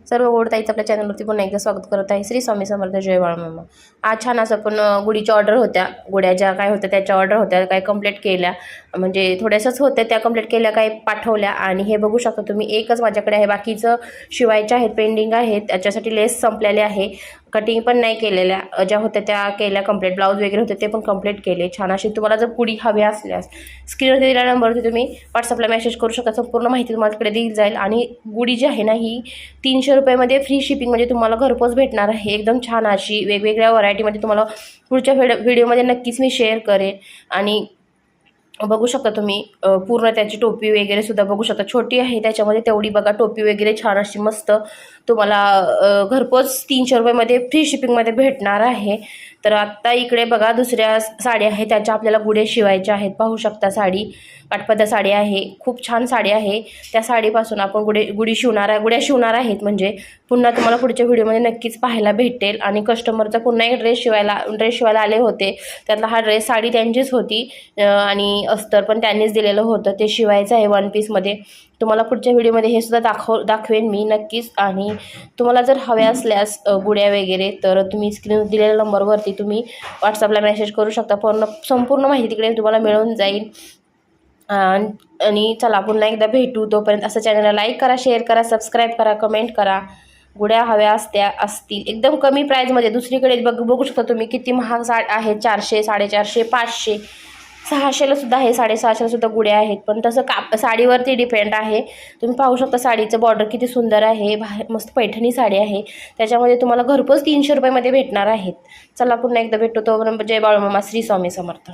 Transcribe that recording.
सर्व गोडताईचं आपल्या चॅनलवरती पुन्हा एकदा स्वागत करत आहे. श्री स्वामी समर्थ, जय बाळमामा. आज छान असं पण गुढीच्या ऑर्डर होत्या, गुड्या ज्या काय होत्या त्याच्या ऑर्डर होत्या, काय कंप्लीट केल्या, म्हणजे थोड्याशाच होत्या त्या कंप्लीट केल्या, काय पाठवल्या. आणि हे बघू शकता तुम्ही, एकच माझ्याकडे आहे, बाकीचं शिवायचे आहेत, पेंडिंग आहेत. त्याच्यासाठी लेस संपलेले आहे, कटिंग पण नाही केलेल्या, ज्या होत्या त्या केल्या कंप्लीट. ब्लाऊज वगैरे होते ते पण कंप्लीट केले. छान अशी तुम्हाला जर गुढी हवी असल्यास स्क्रीनवरती दिलेल्या नंबरवरती तुम्ही व्हॉट्सअपला मेसेज करू शकता. संपूर्ण माहिती तुम्हाला दिली जाईल. आणि गुढी जी आहे ना, ही 300 रुपयामध्ये फ्री शिपिंग म्हणजे तुम्हाला घरपोच भेटणार आहे. एकदम छान अशी वेगवेगळ्या व्हरायटीमध्ये तुम्हाला पुढच्या व्हिडिओमध्ये नक्कीच मी शेअर करेन. आणि बघू शकता तुम्ही पूर्ण त्याची टोपी वगैरे सुद्धा बघू शकता, छोटी आहे त्याच्यामध्ये तेवढी बघा टोपी वगैरे छान अशी मस्त तुम्हाला घरपोच 300 रुपयामध्ये फ्री शिपिंगमध्ये भेटणार आहे. तर आत्ता इकडे बघा दुसऱ्या साड्या आहेत, त्याच्या आपल्याला गुढे शिवायच्या आहेत. पाहू शकता साडी काठपदर साडी आहे, खूप छान साडी आहे. त्या साडीपासून आपण गुढ्या शिवणार आहेत. म्हणजे पुन्हा तुम्हाला पुढच्या व्हिडिओमध्ये नक्कीच पाहायला भेटेल. आणि कस्टमरचा पुन्हा एक ड्रेस शिवायला आले होते, त्यातला हा ड्रेस साडी त्यांचीच होती आणि अस्तर पण त्यांनीच दिलेलं होतं, ते शिवायचं आहे वन पीसमध्ये. तुम्हाला पुढच्या व्हिडिओमध्ये हे सुद्धा दाखवेन मी नक्कीच. आणि तुम्हाला जर हव्या असल्यास गुड्या वगैरे तर तुम्ही स्क्रीन दिलेल्या नंबरवरती तुम्ही व्हॉट्सअपला मेसेज करू शकता. संपूर्ण माहिती तिकडे तुम्हाला मिळून जाईल. आणि चला पुन्हा एकदा भेटू. तोपर्यंत असं चॅनलला लाईक करा, शेअर करा, सबस्क्राईब करा, कमेंट करा. गुड्या हव्या असतील एकदम कमी प्राईजमध्ये. दुसरीकडे बघू शकता तुम्ही किती महाग आहे, 400, 450, 500, 600ला सुद्धा आहे, 650ला सुद्धा गुड्या आहेत. पण तसं साडीवरती डिपेंड आहे. तुम्ही पाहू शकता साडीचं बॉर्डर किती सुंदर आहे, मस्त पैठणी साडी आहे. त्याच्यामध्ये तुम्हाला घरपोच 300 रुपयामध्ये भेटणार आहेत. चला पुन्हा एकदा भेटतो. तोपर्यंत जय बाळमामा, श्री स्वामी समर्थ.